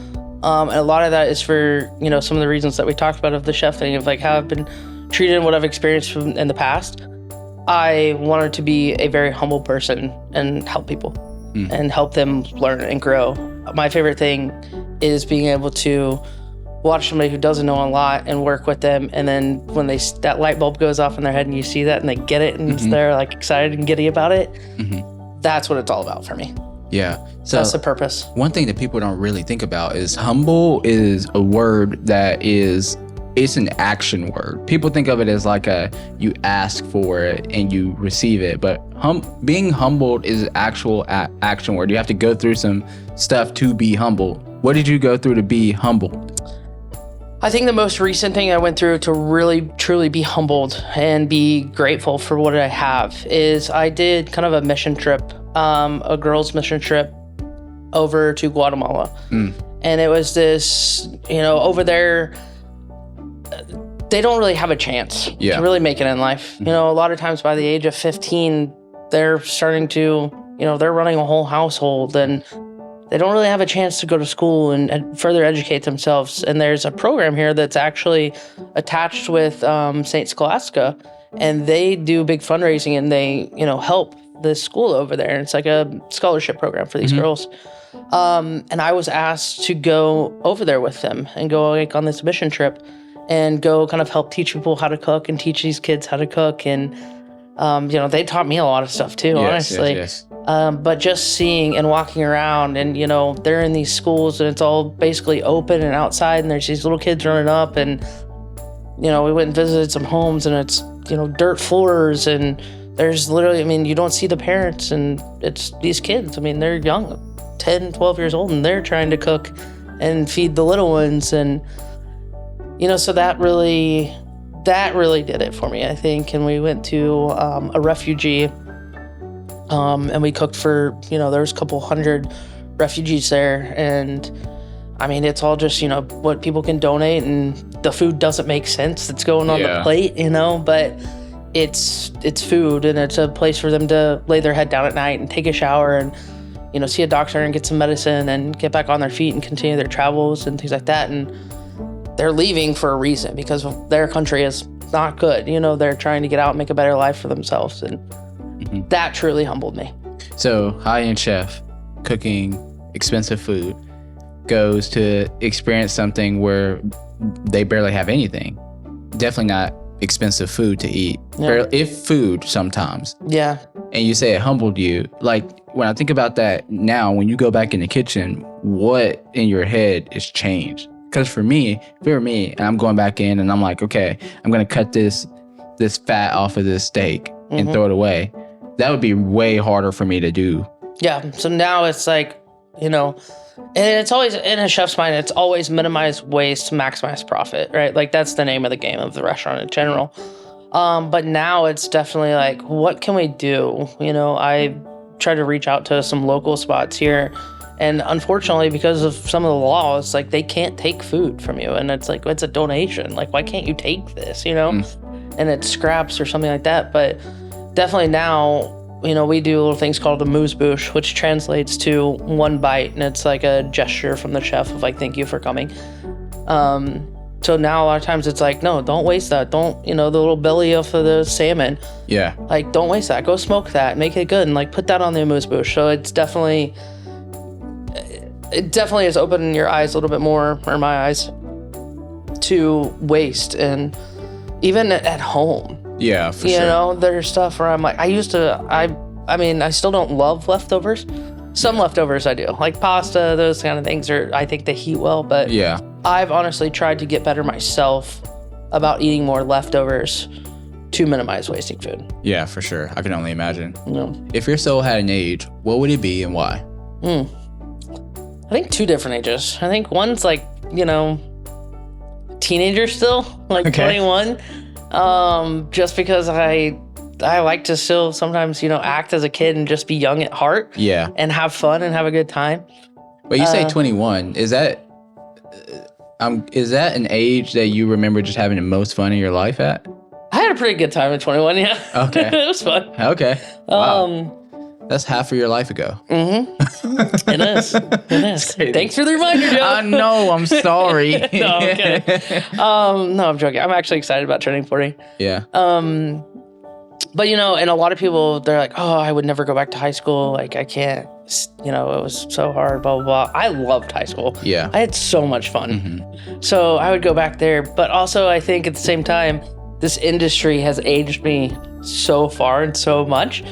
And a lot of that is for, some of the reasons that we talked about of the chef thing, of like how I've been treated and what I've experienced in the past. I wanted to be a very humble person and help people and help them learn and grow. My favorite thing is being able to watch somebody who doesn't know a lot and work with them. And then when that light bulb goes off in their head and you see that and they get it and they're like excited and giddy about it, that's what it's all about for me. Yeah. So that's the purpose. One thing that people don't really think about is humble is a word that it's an action word. People think of it as like you ask for it and you receive it, but being humbled is an actual action word. You have to go through some stuff to be humble. What did you go through to be humbled? I think the most recent thing I went through to really, truly be humbled and be grateful for what I have is I did kind of a mission trip, a girls' mission trip over to Guatemala. And it was this, over there, they don't really have a chance to really make it in life. A lot of times by the age of 15, they're starting to, they're running a whole household and they don't really have a chance to go to school and further educate themselves. And there's a program here that's actually attached with St. Scholastica, and they do big fundraising and they, help this school over there. And it's like a scholarship program for these girls. And I was asked to go over there with them and go like on this mission trip and go kind of help teach people how to cook and teach these kids how to cook. And, they taught me a lot of stuff too, honestly. Yes. But just seeing and walking around and, they're in these schools and it's all basically open and outside and there's these little kids running up and, we went and visited some homes and it's, dirt floors and there's literally, you don't see the parents and it's these kids. They're young, 10, 12 years old and they're trying to cook and feed the little ones. And, so that really did it for me, I think. And we went to a refugee and we cooked for, there was a couple hundred refugees there. And it's all just, what people can donate and the food doesn't make sense that's going on the plate, but it's food and it's a place for them to lay their head down at night and take a shower and, see a doctor and get some medicine and get back on their feet and continue their travels and things like that. And they're leaving for a reason because their country is not good. They're trying to get out and make a better life for themselves. And that truly humbled me. So high-end chef cooking expensive food goes to experience something where they barely have anything. Definitely not expensive food to eat. Yeah. If food sometimes. Yeah. And you say it humbled you. Like when I think about that now, when you go back in the kitchen, what in your head is changed? Because for me, if it were me and I'm going back in and I'm like, okay, I'm going to cut this fat off of this steak and throw it away. That would be way harder for me to do. Yeah. So now it's like, and it's always in a chef's mind, it's always minimize waste to maximize profit, right? Like that's the name of the game of the restaurant in general. But now it's definitely like, what can we do? I try to reach out to some local spots here. And unfortunately, because of some of the laws, like they can't take food from you. And it's like, it's a donation. Like, why can't you take this, And it's scraps or something like that. But definitely now, we do little things called the amuse-bouche, which translates to one bite. And it's like a gesture from the chef of like, thank you for coming. So now a lot of times it's like, no, don't waste that. Don't, the little belly of the salmon. Yeah. Like, don't waste that. Go smoke that. Make it good. And like, put that on the amuse-bouche. So it definitely has opened your eyes a little bit more, or my eyes, to waste. And even at home. Yeah, for sure. There's stuff where I'm like, I still don't love leftovers. Some leftovers I do, like pasta, those kind of things I think they heat well, but yeah, I've honestly tried to get better myself about eating more leftovers to minimize wasting food. Yeah, for sure. I can only imagine. Yeah. If your soul had an age, what would it be and why? I think 2 different ages. I think one's like, teenager still, like 21. Just because I I like to still sometimes, act as a kid and just be young at heart. Yeah. And have fun and have a good time. But you say 21. Is that an age that you remember just having the most fun in your life at? I had a pretty good time at 21, yeah. Okay. It was fun. Okay. Wow. That's half of your life ago. Mm-hmm. It is. It is. Thanks for the reminder, Joe. I know. I'm sorry. No, I'm kidding. No, I'm joking. I'm actually excited about turning 40. Yeah. But, and a lot of people, they're like, oh, I would never go back to high school. Like, I can't, it was so hard, blah, blah, blah. I loved high school. Yeah. I had so much fun. So I would go back there. But also, I think at the same time, this industry has aged me so far and so much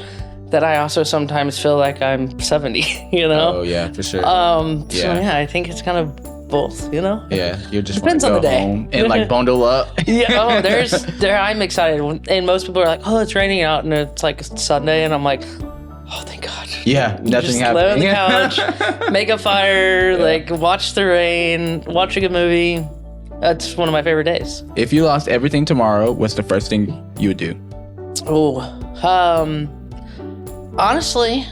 that I also sometimes feel like I'm 70, Oh, yeah, for sure. So, yeah, I think it's kind of both, Yeah, you're just depends on the day. home and like bundle up. Yeah, I'm excited. And most people are like, oh, it's raining out and it's like Sunday. And I'm like, oh, thank God. Yeah, nothing just happening. Lay on the couch, make a fire, like watch the rain, watch a good movie. That's one of my favorite days. If you lost everything tomorrow, what's the first thing you would do? Oh, honestly,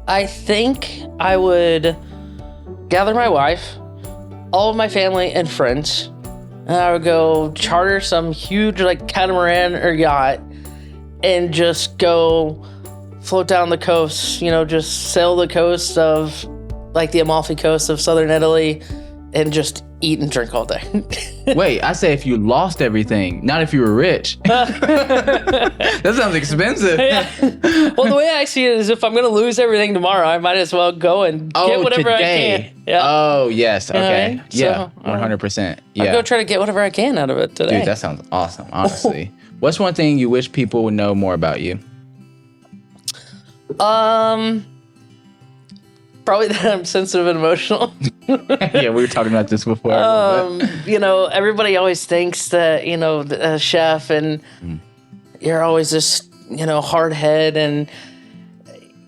I think I would gather my wife, all of my family and friends, and I would go charter some huge like catamaran or yacht and just go float down the coast, just sail the coast of like the Amalfi Coast of southern Italy and just eat and drink all day. Wait, I say if you lost everything, not if you were rich. That sounds expensive. Yeah. Well, the way I see it is if I'm going to lose everything tomorrow, I might as well go and get whatever today. I can. Yeah. Oh, yes. Okay. Right? Yeah, So, 100%. Yeah. I'll go try to get whatever I can out of it today. Dude, that sounds awesome, honestly. What's one thing you wish people would know more about you? Probably that I'm sensitive and emotional. Yeah, we were talking about this before. Everybody always thinks that, a chef and you're always this, hard head and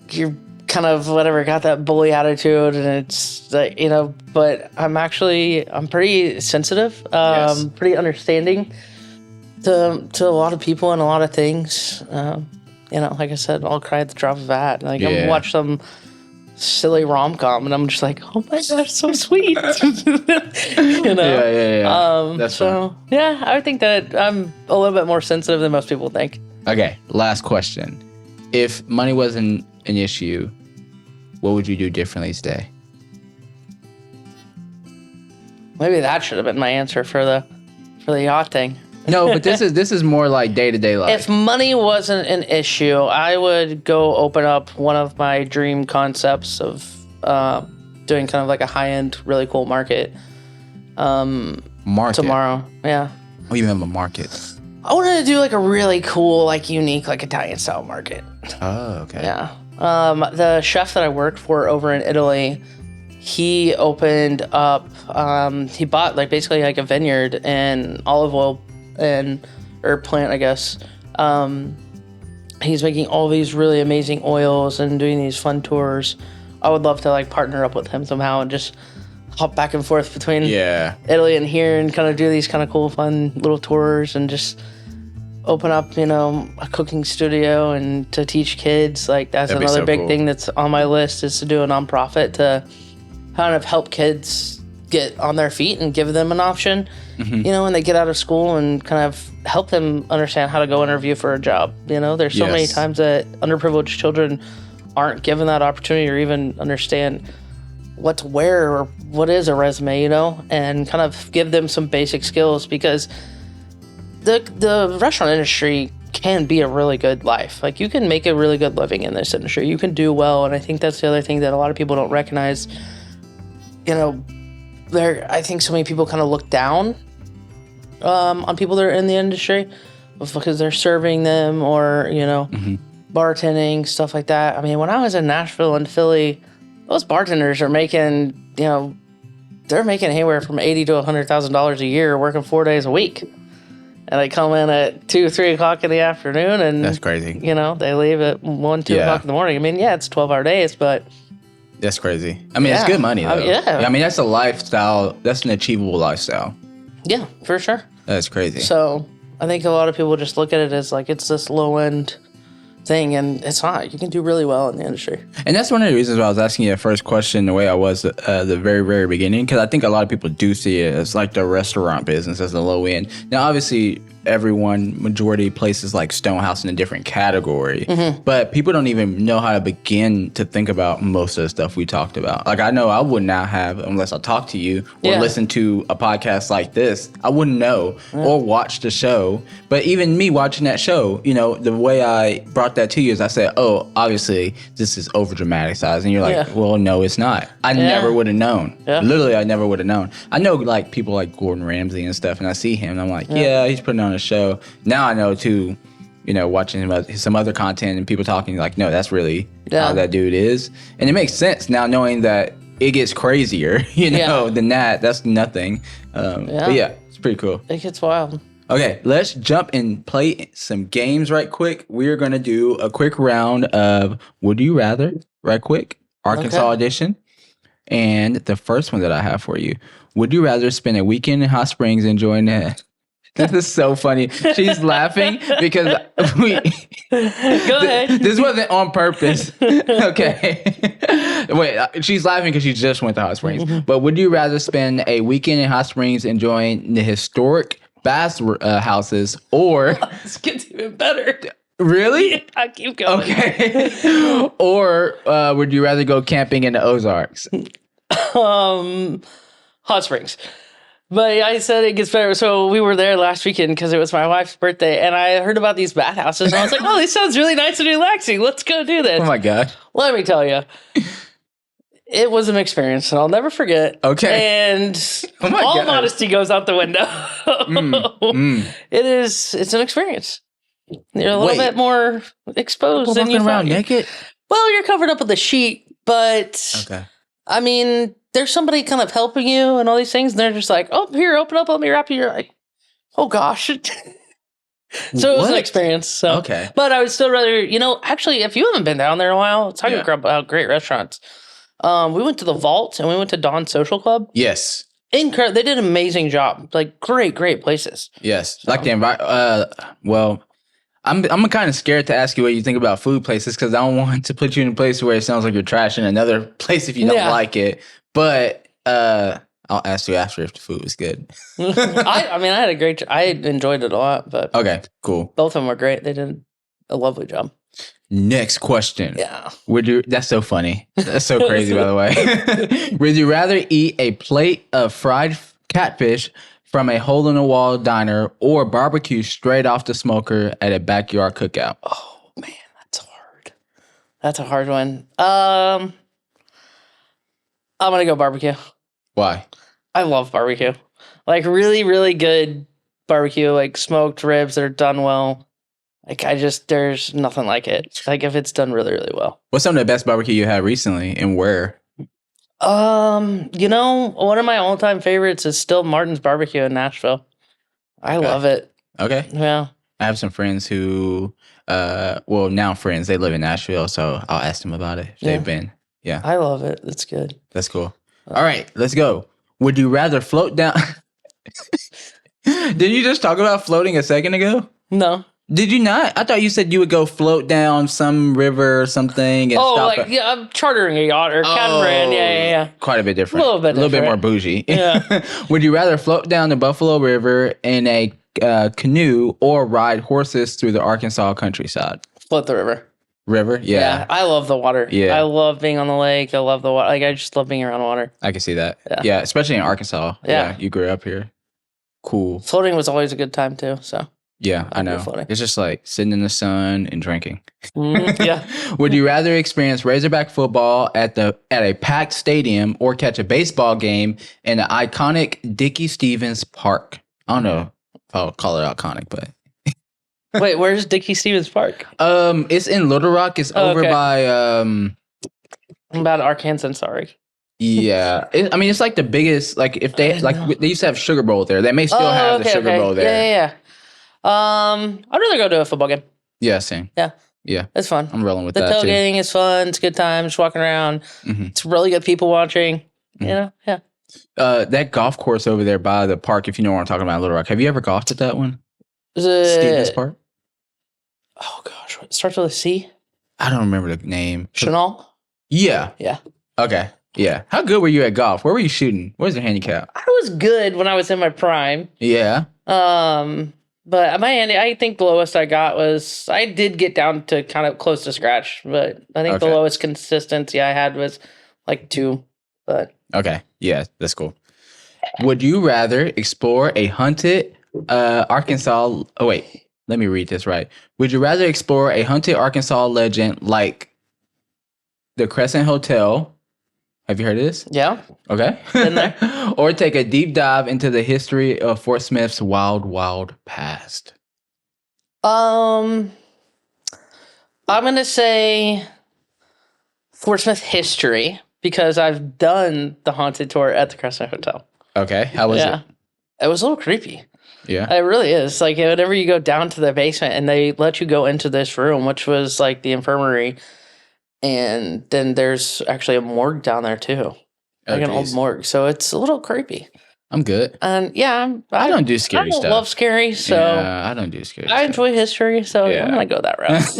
you're kind of whatever, got that bully attitude and it's like, but I'm pretty sensitive, Yes. pretty understanding to a lot of people and a lot of things. Like I said, I'll cry at the drop of a hat. Like I'm watch some silly rom-com and I'm just like, oh my gosh, so sweet. Yeah. That's so fun. yeah, I think that I'm a little bit more sensitive than most people think. Okay, last question. If money wasn't an issue, what would you do differently today? Maybe that should have been my answer for the yacht thing. No, but this is more like day-to-day life. If money wasn't an issue, I would go open up one of my dream concepts of doing kind of like a high-end, really cool market. Market? Tomorrow, yeah. Oh, you have a market. I wanted to do like a really cool, like unique, like Italian-style market. Oh, okay. Yeah. The chef that I worked for over in Italy, he opened up, he bought like basically like a vineyard and olive oil or plant, I guess. He's making all these really amazing oils and doing these fun tours. I would love to like partner up with him somehow and just hop back and forth between Italy and here and kind of do these kind of cool, fun little tours and just open up, a cooking studio and to teach kids. Like that's That'd be another so big cool. thing that's on my list is to do a nonprofit to kind of help kids get on their feet and give them an option, when they get out of school and kind of help them understand how to go interview for a job. There's so many times that underprivileged children aren't given that opportunity or even understand what to wear or what is a resume, and kind of give them some basic skills because the restaurant industry can be a really good life. Like you can make a really good living in this industry. You can do well. And I think that's the other thing that a lot of people don't recognize. I think so many people kind of look down on people that are in the industry because they're serving them or, bartending, stuff like that. I mean, when I was in Nashville and Philly, those bartenders are making, they're making anywhere from $80,000 to $100,000 a year working 4 days a week. And they come in at 2, 3 o'clock in the afternoon and That's crazy. They leave at 1, 2 o'clock in the morning. I mean, yeah, it's 12-hour days, but That's crazy. I mean, it's good money, though. Yeah. I mean, that's a lifestyle. That's an achievable lifestyle. yeah, for sure. That's crazy. So I think a lot of people just look at it as like it's this low end thing, and it's not. You can do really well in the industry. And that's one of the reasons why I was asking you the first question the way I was the very, very beginning, because I think a lot of people do see it as like the restaurant business as the low end. Now, obviously, majority places like StoneHouse in a different category, but people don't even know how to begin to think about most of the stuff we talked about. Like, I know I would not have, unless I talked to you or listen to a podcast like this, I wouldn't know or watch the show. But even me watching that show, you know, the way I brought that to you is I said, oh, obviously this is over dramatized. And you're like, well, no, it's not. I never would have known. Literally, I never would have known. I know like people like Gordon Ramsay and stuff, and I see him and I'm like, yeah, he's putting on a show. Now I know too, you know, watching some other content and people talking like, no, that's really how that dude is. And it makes sense now knowing that it gets crazier, you know, than that. That's nothing. But yeah, it's pretty cool. It gets wild. Okay, let's jump and play some games right quick. We're going to do a quick round of Would You Rather right quick, Arkansas edition. And the first one that I have for you, would you rather spend a weekend in Hot Springs enjoying that? This is so funny. She's laughing because we... Go ahead. This wasn't on purpose. Okay. Wait, she's laughing because she just went to Hot Springs. But would you rather spend a weekend in Hot Springs enjoying the historic bath houses or... This gets even better. Really? I keep going. Okay. Or would you rather go camping in the Ozarks? Hot Springs. But I said it gets better. So we were there last weekend because it was my wife's birthday, and I heard about these bathhouses, and I was like, oh, this sounds really nice and relaxing. Let's go do this. Oh, my God. Let me tell you. It was an experience, and I'll never forget. Okay. And all modesty goes out the window. It's an experience. You're a little bit more exposed than you around naked? Well, you're covered up with a sheet, but I mean, there's somebody kind of helping you and all these things, and they're just like, oh, here, open up, let me wrap you. You're like, oh gosh. So it was an experience. So. But I would still rather, you know, actually, if you haven't been down there in a while, talking about great restaurants. We went to the Vault and we went to Dawn's Social Club. Yes. Incredible. They did an amazing job. Like great places. Yes. So. Like the environment. Well, I'm kind of scared to ask you what you think about food places because I don't want to put you in a place where it sounds like you're trashing another place if you don't like it. But I'll ask you after if the food was good. I mean, I had a great. I enjoyed it a lot. But okay, cool. Both of them were great. They did a lovely job. Next question. Yeah. That's so funny. That's so crazy, by the way. Would you rather eat a plate of fried catfish from a hole-in-the-wall diner or barbecue straight off the smoker at a backyard cookout? Oh, man, that's hard. That's a hard one. I'm going to go barbecue. Why? I love barbecue. Like really, really good barbecue, like smoked ribs that are done well. Like there's nothing like it. Like if it's done really, really well. What's some of the best barbecue you had recently and where? You know, one of my all-time favorites is still Martin's Barbecue in Nashville. I love it. Okay. Yeah. I have some friends who, now friends, they live in Nashville, so I'll ask them about it if they've been. Yeah. I love it. It's good. That's cool. All right, let's go. Would you rather float down? Did you just talk about floating a second ago? No. Did you not? I thought you said you would go float down some river or something. And I'm chartering a yacht or catamaran. Yeah. Quite a bit different. A little bit more bougie. Yeah. Would you rather float down the Buffalo River in a canoe or ride horses through the Arkansas countryside? Float the river. River? Yeah. I love the water. Yeah. I love being on the lake. I love the water. Like, I just love being around water. I can see that. Yeah, especially in Arkansas. Yeah. You grew up here. Cool. Floating was always a good time, too, so. Yeah, I know. It's just like sitting in the sun and drinking. Yeah. Would you rather experience Razorback football at a packed stadium or catch a baseball game in the iconic Dickie Stevens Park? I don't know if I'll call it iconic, but... Wait, where's Dickie Stevens Park? It's in Little Rock. It's over by... I'm about Arkansas, sorry. Yeah. It's like the biggest... Like, if they... They used to have Sugar Bowl there. They may still have the Sugar Bowl there. Yeah. I'd rather go to a football game. Yeah, same. Yeah. It's fun. I'm rolling with that too. The tailgating is fun. It's a good time. Just walking around. Mm-hmm. It's really good people watching. Mm-hmm. You know? Yeah. That golf course over there by the park, if you know what I'm talking about, Little Rock. Have you ever golfed at that one? Stevens Park? Oh, gosh. starts with a C. I don't remember the name. Chanel. Yeah. Yeah. Okay. Yeah. How good were you at golf? Where were you shooting? Where's the handicap? I was good when I was in my prime. Yeah. But I think the lowest I got was I did get down to kind of close to scratch, but I think the Okay. lowest consistency I had was like 2. But Okay. Yeah, that's cool. Would you rather explore a haunted Arkansas? Oh, wait. Let me read this right. Would you rather explore a haunted Arkansas legend like the Crescent Hotel? Have you heard of this? yeah, Okay. Been there. Or take a deep dive into the history of Fort Smith's wild, wild past? I'm gonna say Fort Smith history because I've done the haunted tour at the Crescent Hotel. Okay. How was it? It was a little creepy. Yeah. It really is. Like whenever you go down to the basement and they let you go into this room, which was like the infirmary, and then there's actually a morgue down there too, like an old morgue. So it's a little creepy. I'm good. And yeah, I don't do scary stuff. I don't love scary, so yeah, I don't do scary stuff. I enjoy history, so Yeah. I'm gonna go that route.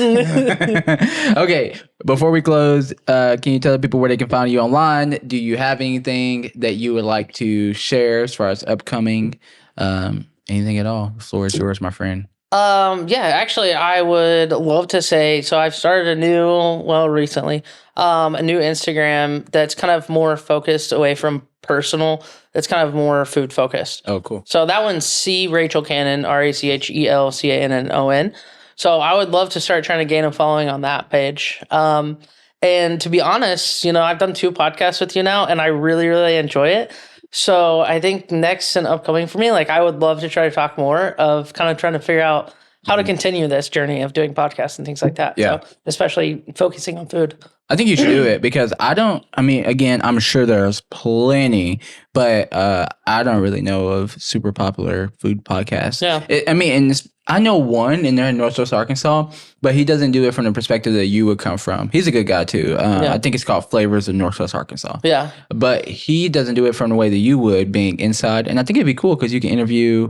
Okay, before we close, can you tell people where they can find you online? Do you have anything that you would like to share as far as upcoming? Anything at all? The floor is yours, my friend. Yeah, actually, I would love to say, so I've started recently, a new Instagram that's kind of more focused away from personal. It's kind of more food focused. Oh, cool. So that one's C Rachel Cannon, RachelCannon. So I would love to start trying to gain a following on that page. And to be honest, I've done 2 podcasts with you now, and I really, really enjoy it. So I think next and upcoming for me, like I would love to try to talk more of kind of trying to figure out how to continue this journey of doing podcasts and things like that. Yeah. So especially focusing on food. I think you should do it because again, I'm sure there's plenty, but I don't really know of super popular food podcasts. Yeah. I know one in there in Northwest Arkansas, but he doesn't do it from the perspective that you would come from. He's a good guy too. I think it's called Flavors of Northwest Arkansas. Yeah. But he doesn't do it from the way that you would, being inside. And I think it'd be cool because you can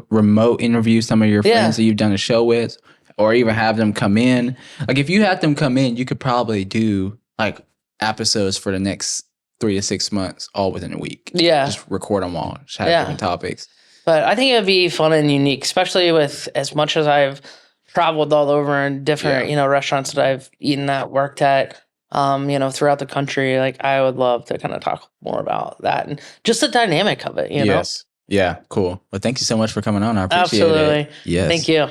remote interview some of your friends that you've done a show with, or even have them come in. Like if you had them come in, you could probably do like episodes for the next 3 to 6 months, all within a week. Yeah. Just record them all. Just have different topics. But I think it'd be fun and unique, especially with as much as I've traveled all over in different, restaurants that I've eaten at, worked at, throughout the country. Like I would love to kind of talk more about that and just the dynamic of it, Yes. Yeah, cool. Well, thank you so much for coming on. I appreciate it. Absolutely. Yes. Thank you.